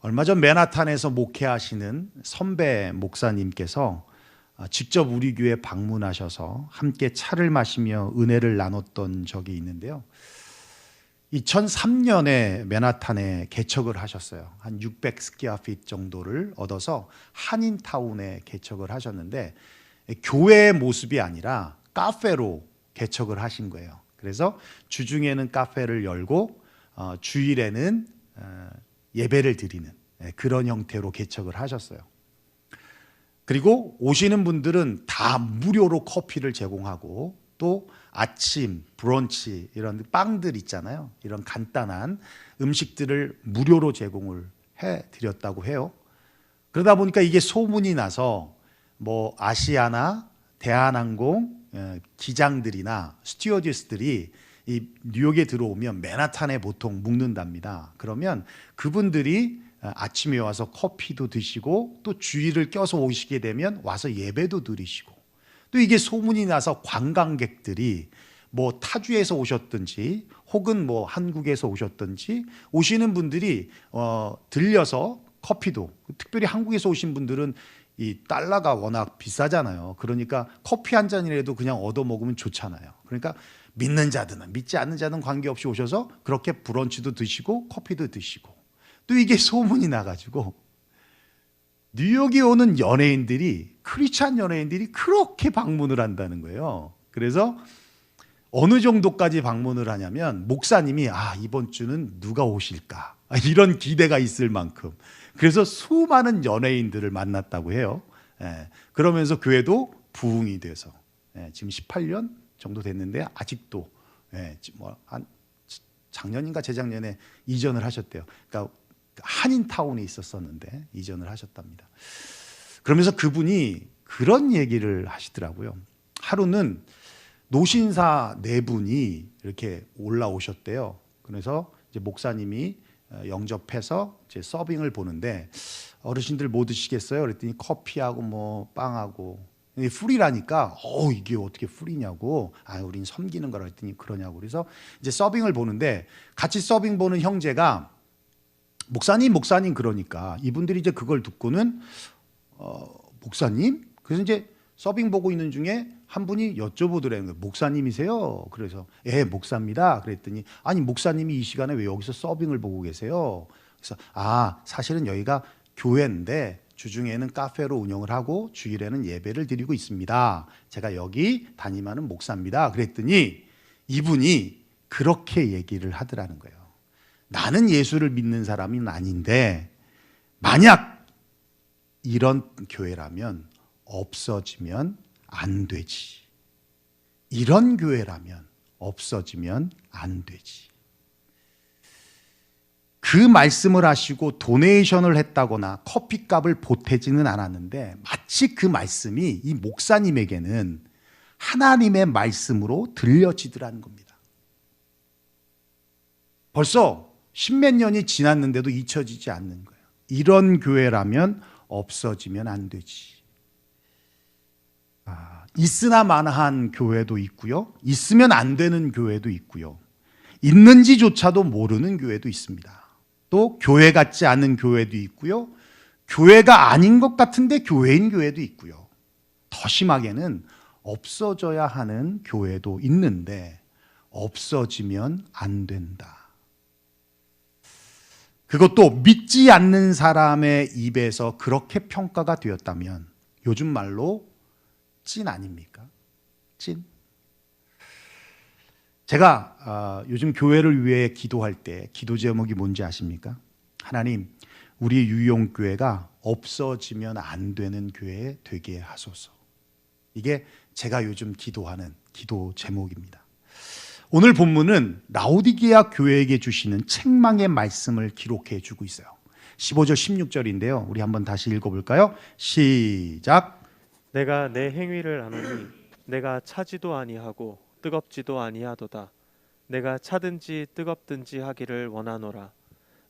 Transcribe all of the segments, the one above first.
얼마 전 맨하탄에서 목회하시는 선배 목사님께서 직접 우리 교회 방문하셔서 함께 차를 마시며 은혜를 나눴던 적이 있는데요. 2003년에 맨하탄에 개척을 하셨어요. 한 600스퀘어핏 정도를 얻어서 한인타운에 개척을 하셨는데, 교회의 모습이 아니라 카페로 개척을 하신 거예요. 그래서 주중에는 카페를 열고 주일에는 예배를 드리는 그런 형태로 개척을 하셨어요. 그리고 오시는 분들은 다 무료로 커피를 제공하고, 또 아침, 브런치 이런 빵들 있잖아요. 이런 간단한 음식들을 무료로 제공을 해드렸다고 해요. 그러다 보니까 이게 소문이 나서 뭐 아시아나 대한항공 기장들이나 스튜어디스들이 이 뉴욕에 들어오면 맨하탄에 보통 묵는답니다. 그러면 그분들이 아침에 와서 커피도 드시고, 또 주일을 껴서 오시게 되면 와서 예배도 드리시고, 또 이게 소문이 나서 관광객들이 뭐 타주에서 오셨든지 혹은 뭐 한국에서 오셨든지 오시는 분들이 들려서 커피도, 특별히 한국에서 오신 분들은 이 달러가 워낙 비싸잖아요. 그러니까 커피 한 잔이라도 그냥 얻어 먹으면 좋잖아요. 그러니까 믿는 자들은 믿지 않는 자는 관계없이 오셔서 그렇게 브런치도 드시고 커피도 드시고, 또 이게 소문이 나가지고 뉴욕에 오는 연예인들이, 크리스찬 연예인들이 그렇게 방문을 한다는 거예요. 그래서 어느 정도까지 방문을 하냐면 목사님이 이번 주는 누가 오실까 이런 기대가 있을 만큼, 그래서 수많은 연예인들을 만났다고 해요. 그러면서 교회도 부흥이 돼서 지금 18년 정도 됐는데 아직도 한 작년인가 재작년에 이전을 하셨대요. 그러니까 한인타운에 있었었는데 이전을 하셨답니다. 그러면서 그분이 그런 얘기를 하시더라고요. 하루는 노신사 네 분이 이렇게 올라오셨대요. 그래서 이제 목사님이 영접해서 이제 서빙을 보는데, 어르신들 뭐 드시겠어요? 그랬더니 커피하고 뭐 빵하고, 풀이라니까 이게 어떻게 풀이냐고, 우린 섬기는 거라 했더니 그러냐고. 그래서 이제 서빙을 보는데, 같이 서빙 보는 형제가 목사님 그러니까 이분들이 이제 그걸 듣고는 목사님? 그래서 이제 서빙 보고 있는 중에 한 분이 여쭤보더래요. 목사님이세요? 그래서 목사입니다. 그랬더니 아니 목사님이 이 시간에 왜 여기서 서빙을 보고 계세요? 그래서 사실은 여기가 교회인데 주중에는 카페로 운영을 하고 주일에는 예배를 드리고 있습니다. 제가 여기 담임하는 목사입니다. 그랬더니 이분이 그렇게 얘기를 하더라는 거예요. 나는 예수를 믿는 사람은 아닌데 만약 이런 교회라면 없어지면 안 되지. 이런 교회라면 없어지면 안 되지. 그 말씀을 하시고 도네이션을 했다거나 커피값을 보태지는 않았는데, 마치 그 말씀이 이 목사님에게는 하나님의 말씀으로 들려지더라는 겁니다. 벌써 십몇 년이 지났는데도 잊혀지지 않는 거예요. 이런 교회라면 없어지면 안 되지. 있으나 마나한 교회도 있고요, 있으면 안 되는 교회도 있고요, 있는지조차도 모르는 교회도 있습니다. 또 교회 같지 않은 교회도 있고요, 교회가 아닌 것 같은데 교회인 교회도 있고요, 더 심하게는 없어져야 하는 교회도 있는데 없어지면 안 된다. 그것도 믿지 않는 사람의 입에서 그렇게 평가가 되었다면 요즘 말로 찐 아닙니까? 찐. 제가 요즘 교회를 위해 기도할 때 기도 제목이 뭔지 아십니까? 하나님, 우리 유용교회가 없어지면 안 되는 교회 되게 하소서. 이게 제가 요즘 기도하는 기도 제목입니다. 오늘 본문은 라오디게아 교회에게 주시는 책망의 말씀을 기록해 주고 있어요. 15절 16절인데요. 우리 한번 다시 읽어볼까요? 시작. 내가 내 행위를 아노니 내가 차지도 아니하고 뜨겁지도 아니하도다. 내가 차든지 뜨겁든지 하기를 원하노라.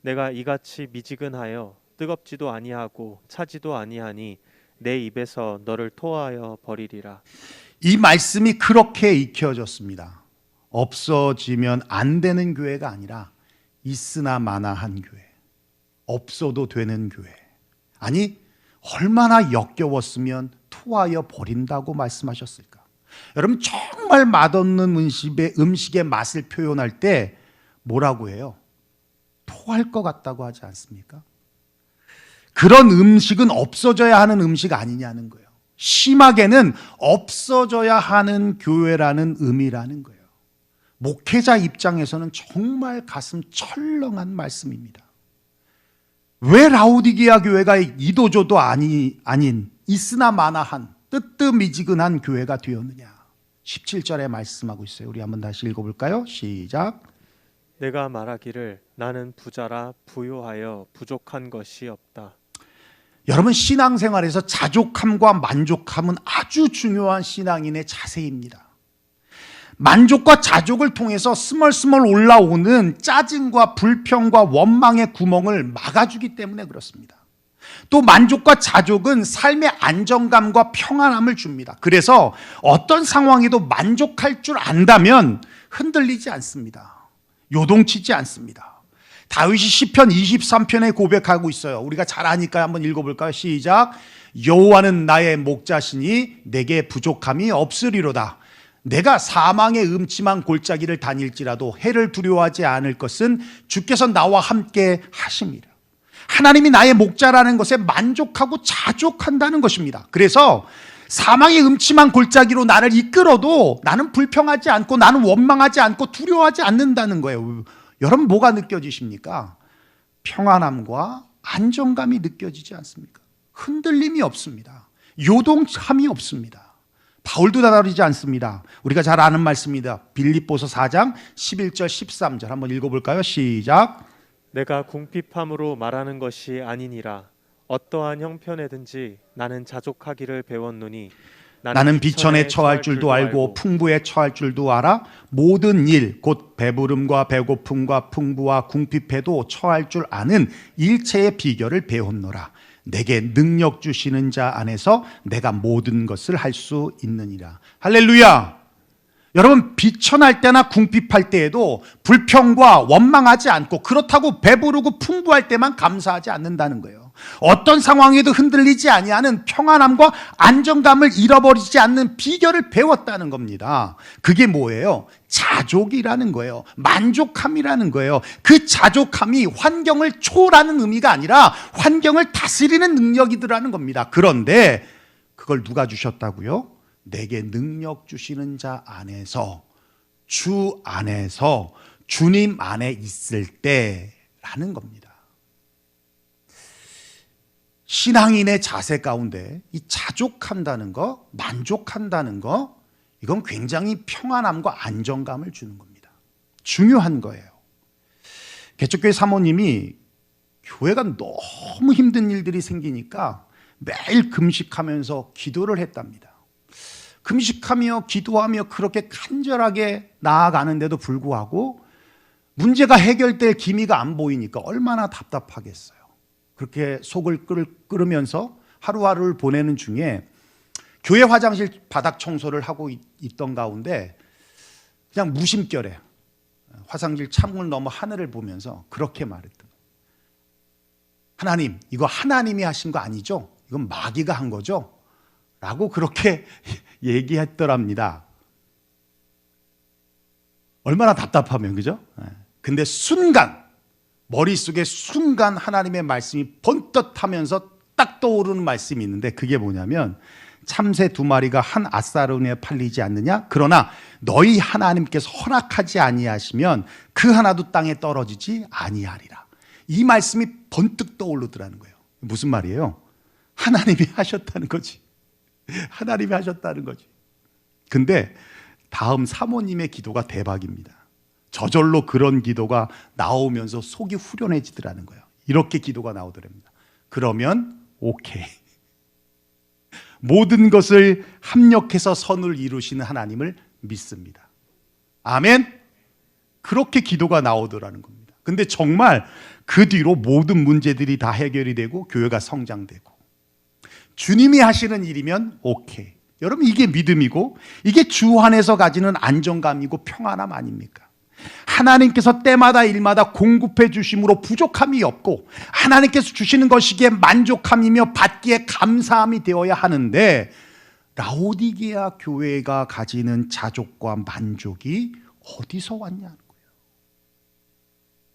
내가 이같이 미지근하여 뜨겁지도 아니하고 차지도 아니하니 내 입에서 너를 토하여 버리리라. 이 말씀이 그렇게 익혀졌습니다. 없어지면 안 되는 교회가 아니라 있으나 마나한 교회, 없어도 되는 교회. 아니, 얼마나 역겨웠으면 토하여 버린다고 말씀하셨을까? 여러분, 정말 맛없는 음식의 맛을 표현할 때 뭐라고 해요? 토할 것 같다고 하지 않습니까? 그런 음식은 없어져야 하는 음식 아니냐는 거예요. 심하게는 없어져야 하는 교회라는 의미라는 거예요. 목회자 입장에서는 정말 가슴 철렁한 말씀입니다. 왜 라오디게아 교회가 이도저도 아닌 있으나 마나한 뜨뜻미지근한 교회가 되었느냐? 17절에 말씀하고 있어요. 우리 한번 다시 읽어볼까요? 시작. 내가 말하기를 나는 부자라 부요하여 부족한 것이 없다. 여러분, 신앙생활에서 자족함과 만족함은 아주 중요한 신앙인의 자세입니다. 만족과 자족을 통해서 스멀스멀 올라오는 짜증과 불평과 원망의 구멍을 막아주기 때문에 그렇습니다. 또 만족과 자족은 삶의 안정감과 평안함을 줍니다. 그래서 어떤 상황에도 만족할 줄 안다면 흔들리지 않습니다. 요동치지 않습니다. 다윗이 시편 23편에 고백하고 있어요. 우리가 잘 아니까 한번 읽어볼까요? 시작. 여호와는 나의 목자시니 내게 부족함이 없으리로다. 내가 사망의 음침한 골짜기를 다닐지라도 해를 두려워하지 않을 것은 주께서 나와 함께 하심이라. 하나님이 나의 목자라는 것에 만족하고 자족한다는 것입니다. 그래서 사망의 음침한 골짜기로 나를 이끌어도 나는 불평하지 않고 나는 원망하지 않고 두려워하지 않는다는 거예요. 여러분, 뭐가 느껴지십니까? 평안함과 안정감이 느껴지지 않습니까? 흔들림이 없습니다. 요동함이 없습니다. 바울도 다르지 않습니다. 우리가 잘 아는 말씀입니다. 빌립보서 4장 11절 13절 한번 읽어볼까요? 시작. 내가 궁핍함으로 말하는 것이 아니니라. 어떠한 형편에든지 나는 자족하기를 배웠노니 나는 비천에 처할 줄도 알고 풍부에 처할 줄도 알아. 모든 일 곧 배부름과 배고픔과 풍부와 궁핍에도 처할 줄 아는 일체의 비결을 배웠노라. 내게 능력 주시는 자 안에서 내가 모든 것을 할 수 있느니라. 할렐루야. 여러분, 비천할 때나 궁핍할 때에도 불평과 원망하지 않고, 그렇다고 배부르고 풍부할 때만 감사하지 않는다는 거예요. 어떤 상황에도 흔들리지 아니하는 평안함과 안정감을 잃어버리지 않는 비결을 배웠다는 겁니다. 그게 뭐예요? 자족이라는 거예요. 만족함이라는 거예요. 그 자족함이 환경을 초월하는 의미가 아니라 환경을 다스리는 능력이더라는 겁니다. 그런데 그걸 누가 주셨다고요? 내게 능력 주시는 자 안에서, 주 안에서, 주님 안에 있을 때라는 겁니다. 신앙인의 자세 가운데 이 자족한다는 거, 만족한다는 거, 이건 굉장히 평안함과 안정감을 주는 겁니다. 중요한 거예요. 개척교회 사모님이 교회가 너무 힘든 일들이 생기니까 매일 금식하면서 기도를 했답니다. 금식하며 기도하며 그렇게 간절하게 나아가는데도 불구하고 문제가 해결될 기미가 안 보이니까 얼마나 답답하겠어요. 그렇게 속을 끓으면서 하루하루를 보내는 중에 교회 화장실 바닥 청소를 하고 있던 가운데 그냥 무심결에 화장실 창문을 넘어 하늘을 보면서 그렇게 말했던 거예요. 하나님, 이거 하나님이 하신 거 아니죠? 이건 마귀가 한 거죠? 라고 그렇게 얘기했더랍니다. 얼마나 답답하면, 그죠? 근데 순간, 머릿속에 순간 하나님의 말씀이 번뜩하면서 딱 떠오르는 말씀이 있는데, 그게 뭐냐면 참새 2마리가 한 앗사르니에 팔리지 않느냐? 그러나 너희 하나님께서 허락하지 아니하시면 그 하나도 땅에 떨어지지 아니하리라. 이 말씀이 번뜩 떠오르더라는 거예요. 무슨 말이에요? 하나님이 하셨다는 거지. 하나님이 하셨다는 거지. 근데 다음 사모님의 기도가 대박입니다. 저절로 그런 기도가 나오면서 속이 후련해지더라는 거예요. 이렇게 기도가 나오더랍니다. 그러면 오케이. 모든 것을 합력해서 선을 이루시는 하나님을 믿습니다. 아멘. 그렇게 기도가 나오더라는 겁니다. 근데 정말 그 뒤로 모든 문제들이 다 해결이 되고 교회가 성장되고, 주님이 하시는 일이면 오케이. 여러분, 이게 믿음이고 이게 주 안에서 가지는 안정감이고 평안함 아닙니까? 하나님께서 때마다 일마다 공급해 주심으로 부족함이 없고 하나님께서 주시는 것이기에 만족함이며 받기에 감사함이 되어야 하는데 라오디게아 교회가 가지는 자족과 만족이 어디서 왔냐는 거예요.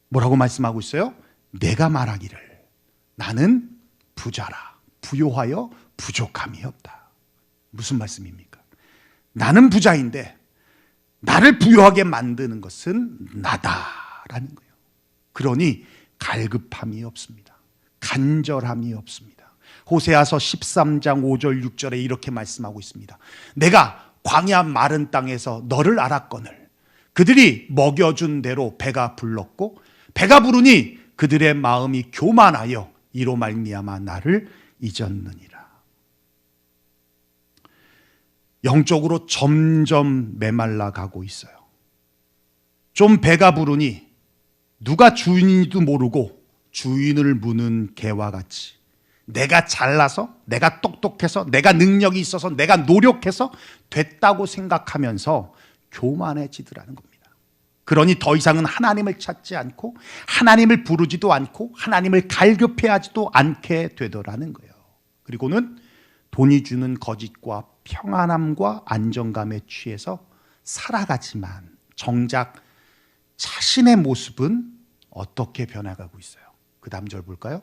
뭐라고 말씀하고 있어요? 내가 말하기를 나는 부자라 부요하여 부족함이 없다. 무슨 말씀입니까? 나는 부자인데 나를 부유하게 만드는 것은 나다라는 거예요. 그러니 갈급함이 없습니다. 간절함이 없습니다. 호세아서 13장 5절 6절에 이렇게 말씀하고 있습니다. 내가 광야 마른 땅에서 너를 알았거늘 그들이 먹여준 대로 배가 불렀고 배가 부르니 그들의 마음이 교만하여 이로 말미암아 나를 잊었느니라. 영적으로 점점 메말라 가고 있어요. 좀 배가 부르니 누가 주인인지도 모르고 주인을 무는 개와 같이 내가 잘나서 내가 똑똑해서 내가 능력이 있어서 내가 노력해서 됐다고 생각하면서 교만해지더라는 겁니다. 그러니 더 이상은 하나님을 찾지 않고 하나님을 부르지도 않고 하나님을 갈급해하지도 않게 되더라는 거예요. 그리고는 돈이 주는 거짓과 평안함과 안정감에 취해서 살아가지만 정작 자신의 모습은 어떻게 변해가고 있어요? 그 다음 절 볼까요?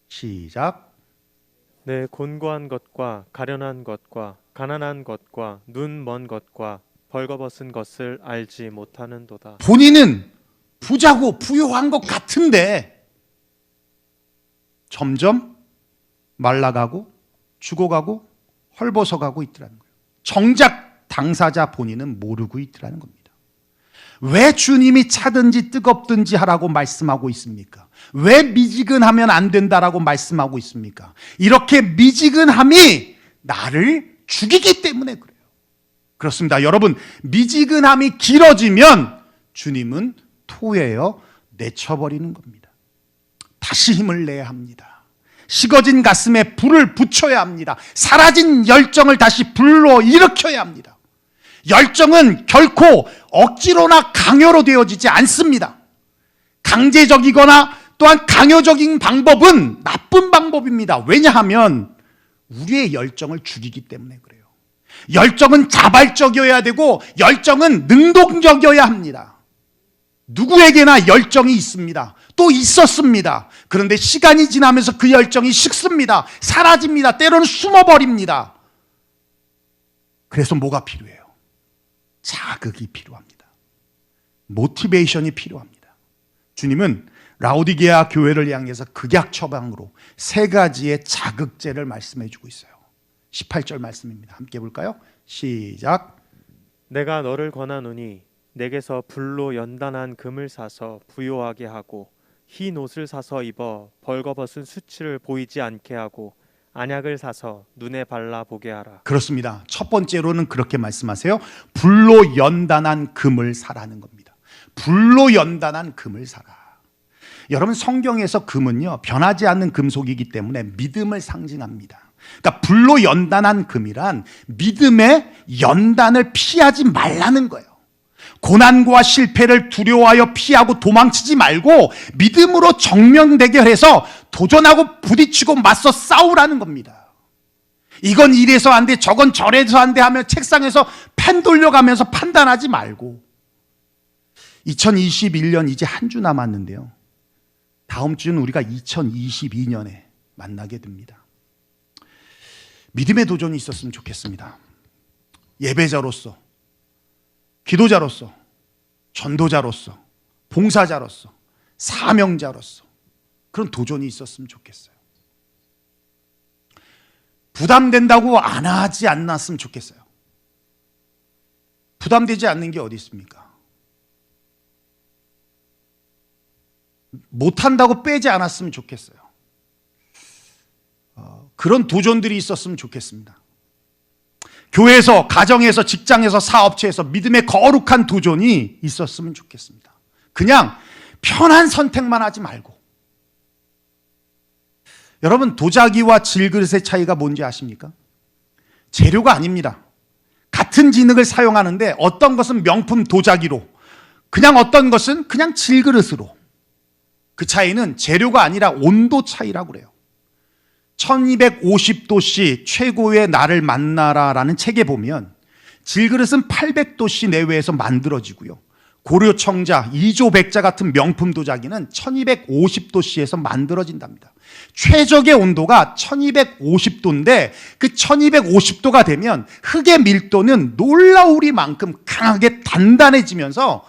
시작. 내 곤고한 것과 가련한 것과 가난한 것과 눈 먼 것과 벌거벗은 것을 알지 못하는도다. 본인은 부자고 부유한 것 같은데 점점 말라가고 죽어가고 헐벗어가고 있더라는 거예요. 정작 당사자 본인은 모르고 있더라는 겁니다. 왜 주님이 차든지 뜨겁든지 하라고 말씀하고 있습니까? 왜 미지근하면 안 된다라고 말씀하고 있습니까? 이렇게 미지근함이 나를 죽이기 때문에 그래요. 그렇습니다. 여러분, 미지근함이 길어지면 주님은 토해여 내쳐버리는 겁니다. 다시 힘을 내야 합니다. 식어진 가슴에 불을 붙여야 합니다. 사라진 열정을 다시 불러 일으켜야 합니다. 열정은 결코 억지로나 강요로 되어지지 않습니다. 강제적이거나 또한 강요적인 방법은 나쁜 방법입니다. 왜냐하면 우리의 열정을 죽이기 때문에 그래요. 열정은 자발적이어야 되고 열정은 능동적이어야 합니다. 누구에게나 열정이 있습니다. 또 있었습니다. 그런데 시간이 지나면서 그 열정이 식습니다. 사라집니다. 때로는 숨어버립니다. 그래서 뭐가 필요해요? 자극이 필요합니다. 모티베이션이 필요합니다. 주님은 라오디게아 교회를 향해서 극약 처방으로 세 가지의 자극제를 말씀해 주고 있어요. 18절 말씀입니다. 함께 볼까요? 시작. 내가 너를 권하노니 내게서 불로 연단한 금을 사서 부요하게 하고 흰 옷을 사서 입어 벌거벗은 수치를 보이지 않게 하고 안약을 사서 눈에 발라 보게 하라. 그렇습니다. 첫 번째로는 그렇게 말씀하세요. 불로 연단한 금을 사라는 겁니다. 불로 연단한 금을 사라. 여러분, 성경에서 금은요 변하지 않는 금속이기 때문에 믿음을 상징합니다. 그러니까 불로 연단한 금이란 믿음의 연단을 피하지 말라는 거예요. 고난과 실패를 두려워하여 피하고 도망치지 말고 믿음으로 정면 대결해서 도전하고 부딪히고 맞서 싸우라는 겁니다. 이건 이래서 안 돼, 저건 저래서 안 돼 하며 책상에서 펜 돌려가면서 판단하지 말고 2021년 이제 한 주 남았는데요. 다음 주는 우리가 2022년에 만나게 됩니다. 믿음의 도전이 있었으면 좋겠습니다. 예배자로서, 기도자로서, 전도자로서, 봉사자로서, 사명자로서 그런 도전이 있었으면 좋겠어요. 부담된다고 안 하지 않았으면 좋겠어요. 부담되지 않는 게 어디 있습니까? 못한다고 빼지 않았으면 좋겠어요. 그런 도전들이 있었으면 좋겠습니다. 교회에서, 가정에서, 직장에서, 사업체에서 믿음의 거룩한 도전이 있었으면 좋겠습니다. 그냥 편한 선택만 하지 말고. 여러분, 도자기와 질그릇의 차이가 뭔지 아십니까? 재료가 아닙니다. 같은 진흙을 사용하는데 어떤 것은 명품 도자기로, 그냥 어떤 것은 그냥 질그릇으로. 그 차이는 재료가 아니라 온도 차이라고 그래요. 1250도씨 최고의 나를 만나라라는 책에 보면 질그릇은 800도씨 내외에서 만들어지고요. 고려청자, 이조백자 같은 명품 도자기는 1250도씨에서 만들어진답니다. 최적의 온도가 1250도인데 그 1250도가 되면 흙의 밀도는 놀라우리만큼 강하게 단단해지면서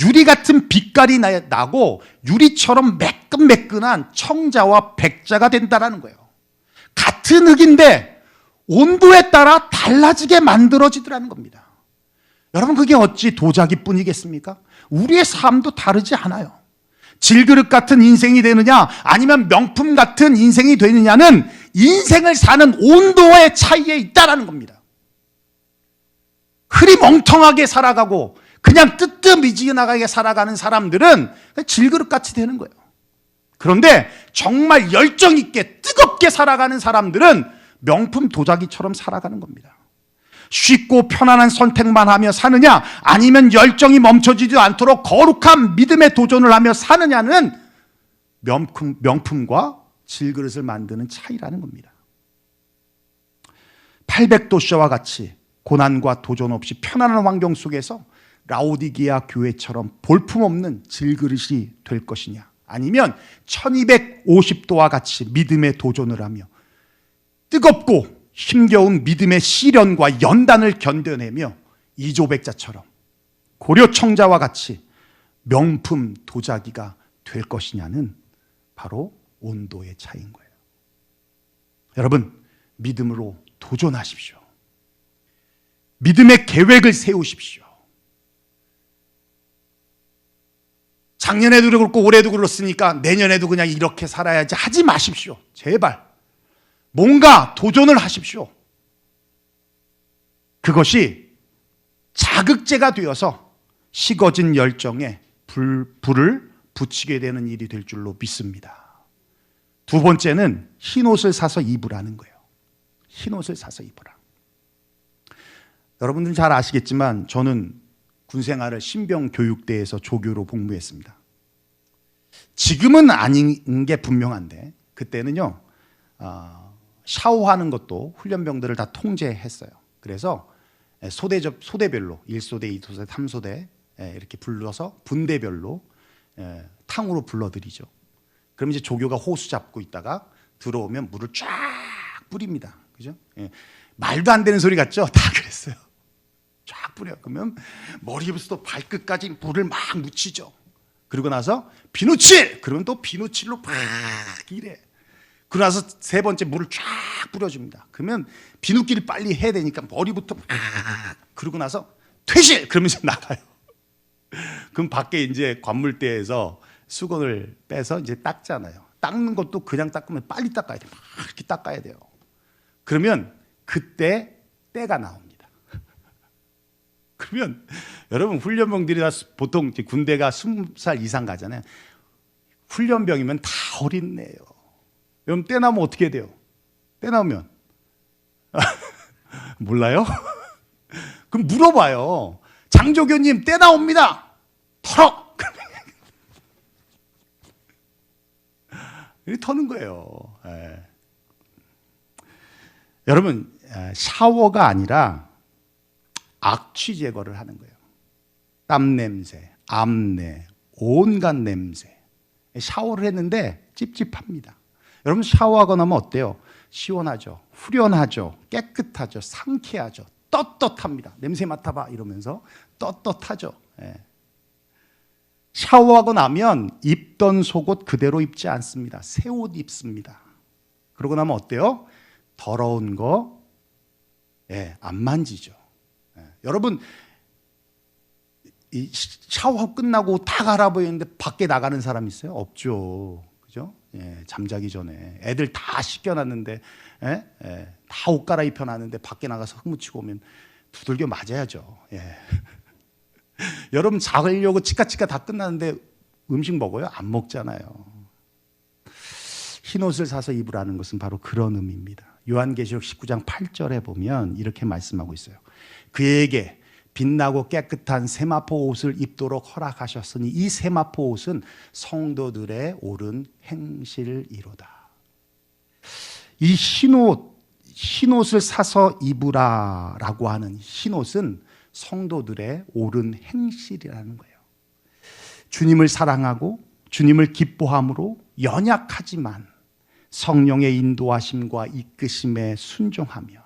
유리 같은 빛깔이 나고 유리처럼 매끈매끈한 청자와 백자가 된다는 거예요. 같은 흙인데 온도에 따라 달라지게 만들어지더라는 겁니다. 여러분, 그게 어찌 도자기뿐이겠습니까? 우리의 삶도 다르지 않아요. 질그릇 같은 인생이 되느냐 아니면 명품 같은 인생이 되느냐는 인생을 사는 온도의 차이에 있다는 겁니다. 흐리멍텅하게 살아가고 그냥 뜨뜻미지근하게 살아가는 사람들은 질그릇같이 되는 거예요. 그런데 정말 열정 있게 뜨겁게 살아가는 사람들은 명품 도자기처럼 살아가는 겁니다. 쉽고 편안한 선택만 하며 사느냐 아니면 열정이 멈춰지지 않도록 거룩한 믿음의 도전을 하며 사느냐는 명품과 질그릇을 만드는 차이라는 겁니다. 800도씨와 같이 고난과 도전 없이 편안한 환경 속에서 라오디게아 교회처럼 볼품없는 질그릇이 될 것이냐 아니면 1250도와 같이 믿음의 도전을 하며 뜨겁고 힘겨운 믿음의 시련과 연단을 견뎌내며 이조백자처럼 고려청자와 같이 명품 도자기가 될 것이냐는 바로 온도의 차이인 거예요. 여러분, 믿음으로 도전하십시오. 믿음의 계획을 세우십시오. 작년에도 그렇고 올해도 그렇으니까 내년에도 그냥 이렇게 살아야지 하지 마십시오. 제발. 뭔가 도전을 하십시오. 그것이 자극제가 되어서 식어진 열정에 불을 붙이게 되는 일이 될 줄로 믿습니다. 두 번째는 흰옷을 사서 입으라는 거예요. 흰옷을 사서 입으라. 여러분들은 잘 아시겠지만 저는 군생활을 신병교육대에서 조교로 복무했습니다. 지금은 아닌 게 분명한데 그때는요 샤워하는 것도 훈련병들을 다 통제했어요. 그래서 소대별로 1소대, 2소대, 3소대 이렇게 불러서 분대별로 탕으로 불러들이죠. 그럼 이제 조교가 호수 잡고 있다가 들어오면 물을 쫙 뿌립니다. 그죠? 말도 안 되는 소리 같죠? 다 그랬어요. 쫙 뿌려. 그러면 머리부터 발끝까지 물을 막 묻히죠. 그러고 나서 비누칠! 그러면 또 비누칠로 막 이래. 그러고 나서 세 번째 물을 쫙 뿌려줍니다. 그러면 비누기를 빨리 해야 되니까 머리부터 막 그러고 나서 퇴실! 그러면서 나가요. 그럼 밖에 이제 관물대에서 수건을 빼서 이제 닦잖아요. 닦는 것도 그냥 닦으면 빨리 닦아야 돼요. 막 이렇게 닦아야 돼요. 그러면 그때 때가 나옵니다. 그러면 여러분 훈련병들이 다 보통 군대가 20살 이상 가잖아요. 훈련병이면 다 어린애예요. 그럼 때 나오면 어떻게 돼요? 때 나오면 몰라요? 그럼 물어봐요. 장조교님 때 나옵니다. 털어. 이렇게 터는 거예요. 여러분 샤워가 아니라 악취 제거를 하는 거예요. 땀 냄새, 암내, 온갖 냄새. 샤워를 했는데 찝찝합니다. 여러분 샤워하고 나면 어때요? 시원하죠, 후련하죠, 깨끗하죠, 상쾌하죠, 떳떳합니다. 냄새 맡아봐 이러면서 떳떳하죠. 샤워하고 나면 입던 속옷 그대로 입지 않습니다. 새 옷 입습니다. 그러고 나면 어때요? 더러운 거 안 만지죠. 여러분 이 샤워 끝나고 다 갈아입었는데 밖에 나가는 사람 있어요? 없죠. 그죠? 잠자기 전에 애들 다 씻겨놨는데 다 옷 갈아입혀 놨는데 밖에 나가서 흙 묻히고 오면 두들겨 맞아야죠. 여러분 자려고 치카치카 다 끝났는데 음식 먹어요? 안 먹잖아요. 흰옷을 사서 입으라는 것은 바로 그런 의미입니다. 요한계시록 19장 8절에 보면 이렇게 말씀하고 있어요. 그에게 빛나고 깨끗한 세마포 옷을 입도록 허락하셨으니 이 세마포 옷은 성도들의 옳은 행실이로다. 이 흰옷을 사서 입으라라고 하는 흰옷은 성도들의 옳은 행실이라는 거예요. 주님을 사랑하고 주님을 기뻐함으로 연약하지만 성령의 인도하심과 이끄심에 순종하며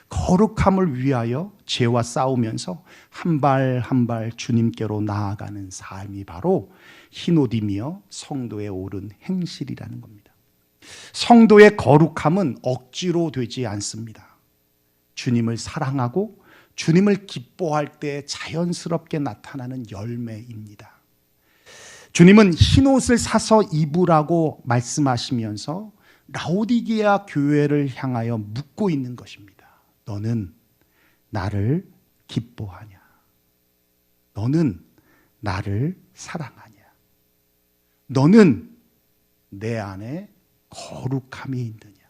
거룩함을 위하여 죄와 싸우면서 한 발 한 발 주님께로 나아가는 삶이 바로 흰옷이며 성도의 옳은 행실이라는 겁니다. 성도의 거룩함은 억지로 되지 않습니다. 주님을 사랑하고 주님을 기뻐할 때 자연스럽게 나타나는 열매입니다. 주님은 흰옷을 사서 입으라고 말씀하시면서 라오디게아 교회를 향하여 묻고 있는 것입니다. 너는 나를 기뻐하냐? 너는 나를 사랑하냐? 너는 내 안에 거룩함이 있느냐?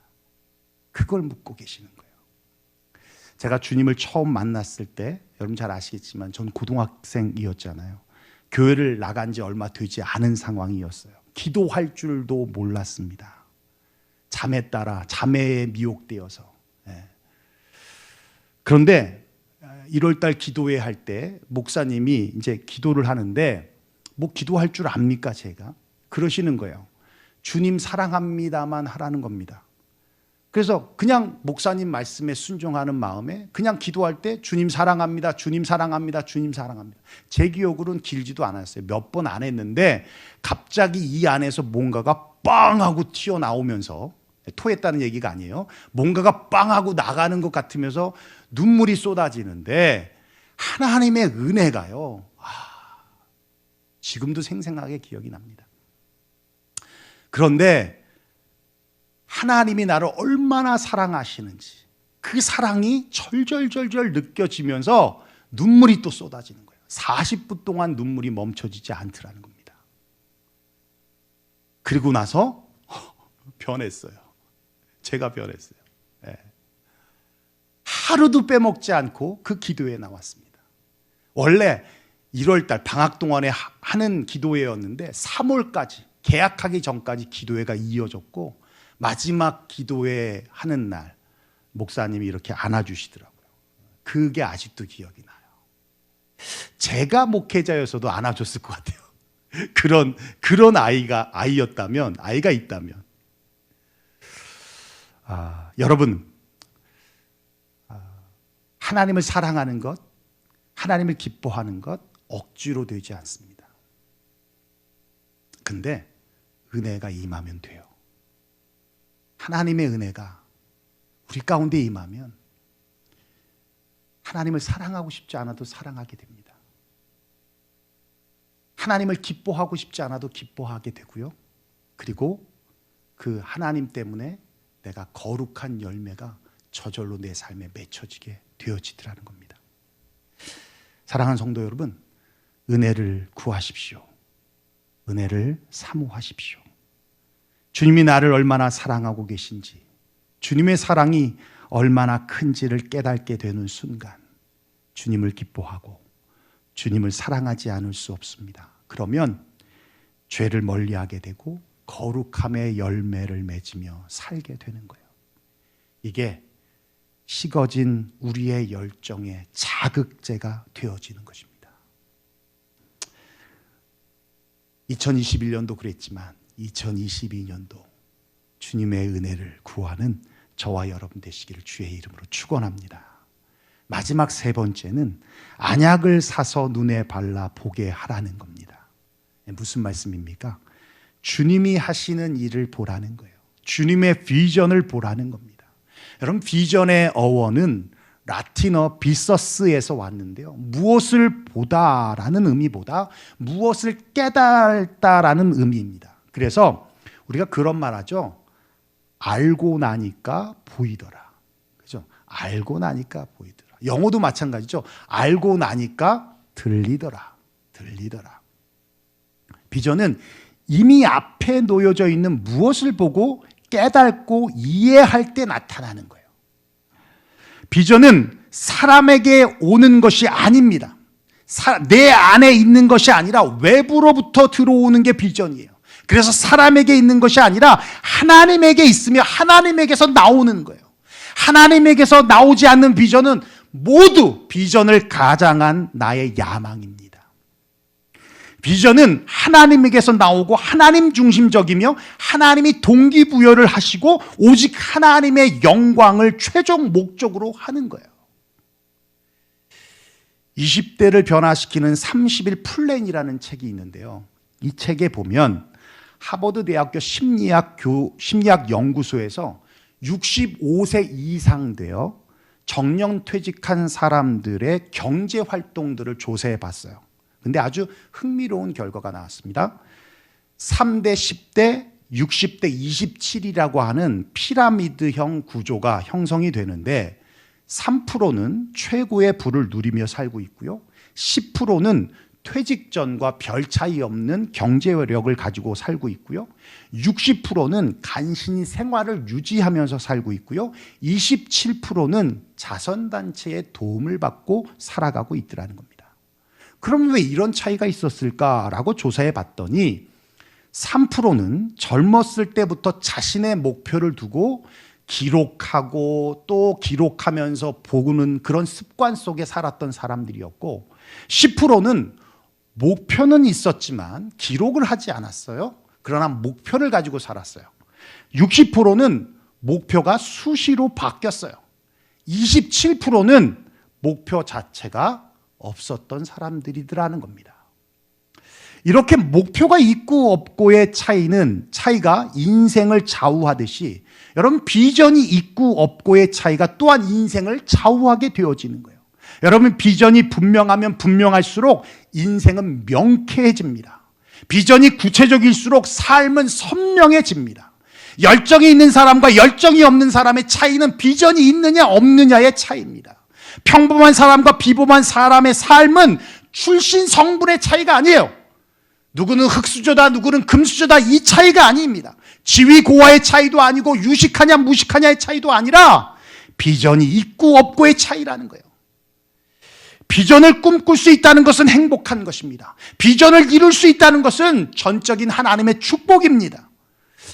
그걸 묻고 계시는 거예요. 제가 주님을 처음 만났을 때 여러분 잘 아시겠지만 전 고등학생이었잖아요. 교회를 나간 지 얼마 되지 않은 상황이었어요. 기도할 줄도 몰랐습니다. 잠에 따라 자매에 미혹되어서. 그런데 1월달 기도회 할 때 목사님이 이제 기도를 하는데 뭐 기도할 줄 압니까 제가? 그러시는 거예요. 주님 사랑합니다만 하라는 겁니다. 그래서 그냥 목사님 말씀에 순종하는 마음에 그냥 기도할 때 주님 사랑합니다, 주님 사랑합니다, 주님 사랑합니다. 제 기억으로는 길지도 않았어요. 몇 번 안 했는데 갑자기 이 안에서 뭔가가 빵 하고 튀어나오면서, 토했다는 얘기가 아니에요. 뭔가가 빵 하고 나가는 것 같으면서 눈물이 쏟아지는데 하나님의 은혜가요. 지금도 생생하게 기억이 납니다. 그런데 하나님이 나를 얼마나 사랑하시는지 그 사랑이 절절절절 느껴지면서 눈물이 또 쏟아지는 거예요. 40분 동안 눈물이 멈춰지지 않더라는 겁니다. 그리고 나서 변했어요. 제가 변했어요. 하루도 빼먹지 않고 그 기도회에 나왔습니다. 원래 1월달 방학 동안에 하는 기도회였는데 3월까지 개학하기 전까지 기도회가 이어졌고 마지막 기도회 하는 날 목사님이 이렇게 안아주시더라고요. 그게 아직도 기억이 나요. 제가 목회자였어도 안아줬을 것 같아요. 그런 아이가 있다면. 여러분, 하나님을 사랑하는 것, 하나님을 기뻐하는 것 억지로 되지 않습니다. 근데 은혜가 임하면 돼요. 하나님의 은혜가 우리 가운데 임하면 하나님을 사랑하고 싶지 않아도 사랑하게 됩니다. 하나님을 기뻐하고 싶지 않아도 기뻐하게 되고요. 그리고 그 하나님 때문에 내가 거룩한 열매가 저절로 내 삶에 맺혀지게 되어지더라는 겁니다. 사랑하는 성도 여러분, 은혜를 구하십시오. 은혜를 사모하십시오. 주님이 나를 얼마나 사랑하고 계신지, 주님의 사랑이 얼마나 큰지를 깨닫게 되는 순간 주님을 기뻐하고 주님을 사랑하지 않을 수 없습니다. 그러면 죄를 멀리하게 되고 거룩함의 열매를 맺으며 살게 되는 거예요. 이게 식어진 우리의 열정의 자극제가 되어지는 것입니다. 2021년도 그랬지만 2022년도 주님의 은혜를 구하는 저와 여러분 되시기를 주의 이름으로 축원합니다. 마지막 세 번째는 안약을 사서 눈에 발라 보게 하라는 겁니다. 무슨 말씀입니까? 주님이 하시는 일을 보라는 거예요. 주님의 비전을 보라는 겁니다. 여러분, 비전의 어원은 라틴어 비서스에서 왔는데요. 무엇을 보다라는 의미보다 무엇을 깨달다라는 의미입니다. 그래서 우리가 그런 말 하죠. 알고 나니까 보이더라. 그죠? 알고 나니까 보이더라. 영어도 마찬가지죠. 알고 나니까 들리더라. 비전은 이미 앞에 놓여져 있는 무엇을 보고 깨닫고 이해할 때 나타나는 거예요. 비전은 사람에게 오는 것이 아닙니다. 내 안에 있는 것이 아니라 외부로부터 들어오는 게 비전이에요. 그래서 사람에게 있는 것이 아니라 하나님에게 있으며 하나님에게서 나오는 거예요. 하나님에게서 나오지 않는 비전은 모두 비전을 가장한 나의 야망입니다. 비전은 하나님에게서 나오고 하나님 중심적이며 하나님이 동기부여를 하시고 오직 하나님의 영광을 최종 목적으로 하는 거예요. 20대를 변화시키는 30일 플랜이라는 책이 있는데요. 이 책에 보면 하버드 대학교 심리학 연구소에서 65세 이상 되어 정년 퇴직한 사람들의 경제 활동들을 조사해 봤어요. 근데 아주 흥미로운 결과가 나왔습니다. 3대 10대 60대 27이라고 하는 피라미드형 구조가 형성이 되는데 3%는 최고의 부를 누리며 살고 있고요. 10%는 퇴직 전과 별 차이 없는 경제력을 가지고 살고 있고요. 60%는 간신히 생활을 유지하면서 살고 있고요. 27%는 자선단체의 도움을 받고 살아가고 있더라는 겁니다. 그럼 왜 이런 차이가 있었을까라고 조사해 봤더니 3%는 젊었을 때부터 자신의 목표를 두고 기록하고 또 기록하면서 보는 그런 습관 속에 살았던 사람들이었고 10%는 목표는 있었지만 기록을 하지 않았어요. 그러나 목표를 가지고 살았어요. 60%는 목표가 수시로 바뀌었어요. 27%는 목표 자체가 없었던 사람들이더라는 겁니다. 이렇게 목표가 있고 없고의 차이가 인생을 좌우하듯이 여러분 비전이 있고 없고의 차이가 또한 인생을 좌우하게 되어지는 거예요. 여러분 비전이 분명하면 분명할수록 인생은 명쾌해집니다. 비전이 구체적일수록 삶은 선명해집니다. 열정이 있는 사람과 열정이 없는 사람의 차이는 비전이 있느냐 없느냐의 차이입니다. 평범한 사람과 비범한 사람의 삶은 출신 성분의 차이가 아니에요. 누구는 흙수저다 누구는 금수저다 이 차이가 아닙니다. 지위 고하의 차이도 아니고 유식하냐 무식하냐의 차이도 아니라 비전이 있고 없고의 차이라는 거예요. 비전을 꿈꿀 수 있다는 것은 행복한 것입니다. 비전을 이룰 수 있다는 것은 전적인 하나님의 축복입니다.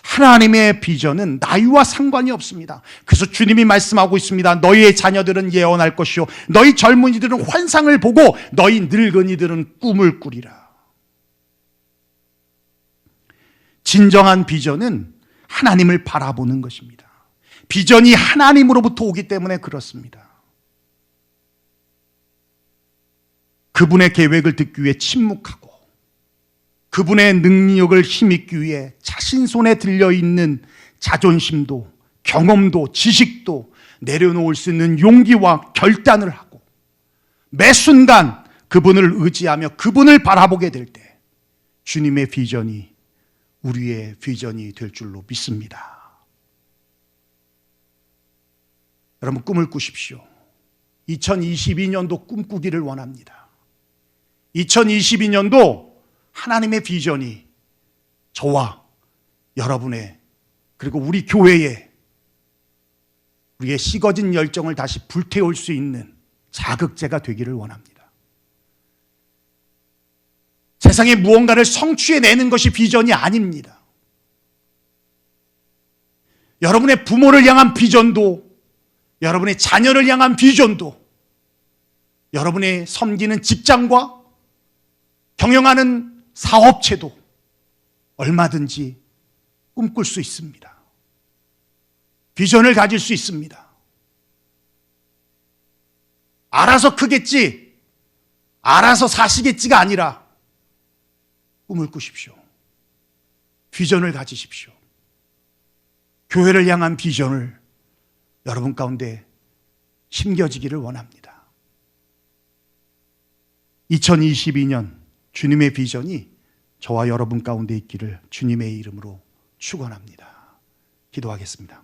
하나님의 비전은 나이와 상관이 없습니다. 그래서 주님이 말씀하고 있습니다. 너희의 자녀들은 예언할 것이요 너희 젊은이들은 환상을 보고 너희 늙은이들은 꿈을 꾸리라. 진정한 비전은 하나님을 바라보는 것입니다. 비전이 하나님으로부터 오기 때문에 그렇습니다. 그분의 계획을 듣기 위해 침묵하고 그분의 능력을 힘입기 위해 자신 손에 들려있는 자존심도 경험도 지식도 내려놓을 수 있는 용기와 결단을 하고 매 순간 그분을 의지하며 그분을 바라보게 될 때 주님의 비전이 우리의 비전이 될 줄로 믿습니다. 여러분 꿈을 꾸십시오. 2022년도 꿈꾸기를 원합니다. 2022년도 하나님의 비전이 저와 여러분의 그리고 우리 교회에 우리의 식어진 열정을 다시 불태울 수 있는 자극제가 되기를 원합니다. 세상에 무언가를 성취해내는 것이 비전이 아닙니다. 여러분의 부모를 향한 비전도 여러분의 자녀를 향한 비전도 여러분의 섬기는 직장과 경영하는 사업체도 얼마든지 꿈꿀 수 있습니다. 비전을 가질 수 있습니다. 알아서 크겠지, 알아서 사시겠지가 아니라 꿈을 꾸십시오. 비전을 가지십시오. 교회를 향한 비전을 여러분 가운데 심겨지기를 원합니다. 2022년 주님의 비전이 저와 여러분 가운데 있기를 주님의 이름으로 축원합니다. 기도하겠습니다.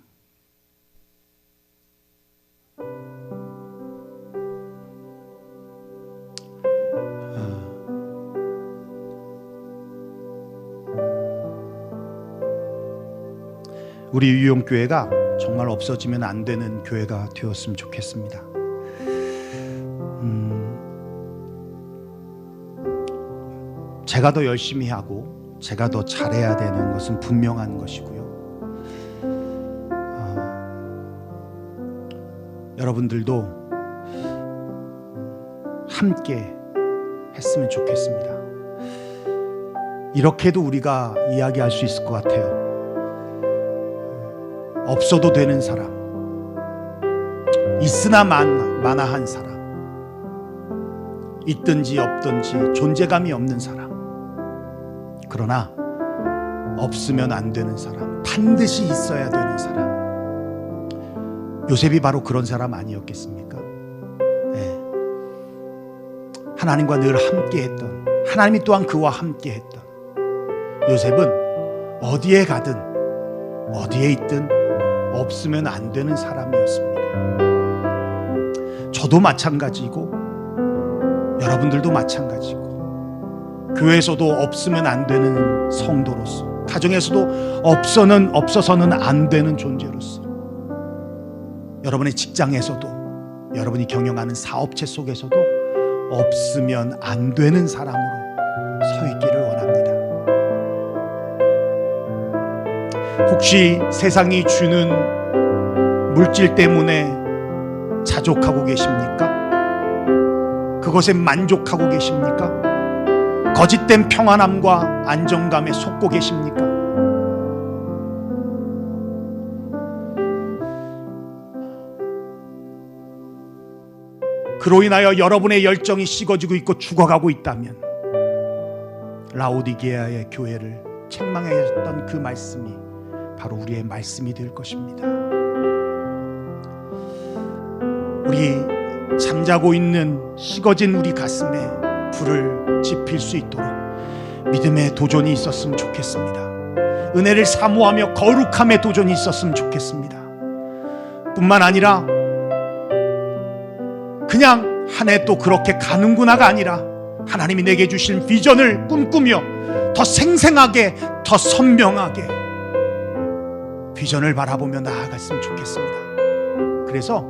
우리 유용교회가 정말 없어지면 안 되는 교회가 되었으면 좋겠습니다. 제가 더 열심히 하고 제가 더 잘해야 되는 것은 분명한 것이고요. 여러분들도 함께 했으면 좋겠습니다. 이렇게도 우리가 이야기할 수 있을 것 같아요. 없어도 되는 사람, 있으나 마나한 사람, 있든지 없든지 존재감이 없는 사람, 그러나 없으면 안 되는 사람, 반드시 있어야 되는 사람. 요셉이 바로 그런 사람 아니었겠습니까? 네. 하나님과 늘 함께했던, 하나님이 또한 그와 함께했던 요셉은 어디에 가든 어디에 있든 없으면 안 되는 사람이었습니다. 저도 마찬가지고 여러분들도 마찬가지고 교회에서도 없으면 안 되는 성도로서, 가정에서도 없어서는 안 되는 존재로서, 여러분의 직장에서도, 여러분이 경영하는 사업체 속에서도 없으면 안 되는 사람으로 서 있기를 원합니다. 혹시 세상이 주는 물질 때문에 자족하고 계십니까? 그것에 만족하고 계십니까? 거짓된 평안함과 안정감에 속고 계십니까? 그로 인하여 여러분의 열정이 식어지고 있고 죽어가고 있다면 라오디게아의 교회를 책망하였던 그 말씀이 바로 우리의 말씀이 될 것입니다. 우리 잠자고 있는 식어진 우리 가슴에 불을 지필 수 있도록 믿음의 도전이 있었으면 좋겠습니다. 은혜를 사모하며 거룩함의 도전이 있었으면 좋겠습니다. 뿐만 아니라 그냥 한 해 또 그렇게 가는구나가 아니라 하나님이 내게 주신 비전을 꿈꾸며 더 생생하게, 더 선명하게 비전을 바라보며 나아갔으면 좋겠습니다. 그래서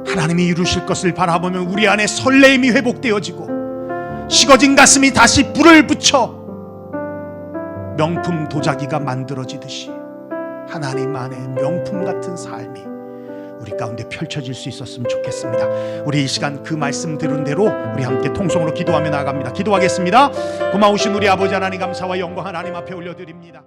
하나님이 이루실 것을 바라보면 우리 안에 설레임이 회복되어지고 식어진 가슴이 다시 불을 붙여 명품 도자기가 만들어지듯이 하나님 안에 명품 같은 삶이 우리 가운데 펼쳐질 수 있었으면 좋겠습니다. 우리 이 시간 그 말씀 들은 대로 우리 함께 통성으로 기도하며 나아갑니다. 기도하겠습니다. 고마우신 우리 아버지 하나님, 감사와 영광 하나님 앞에 올려드립니다.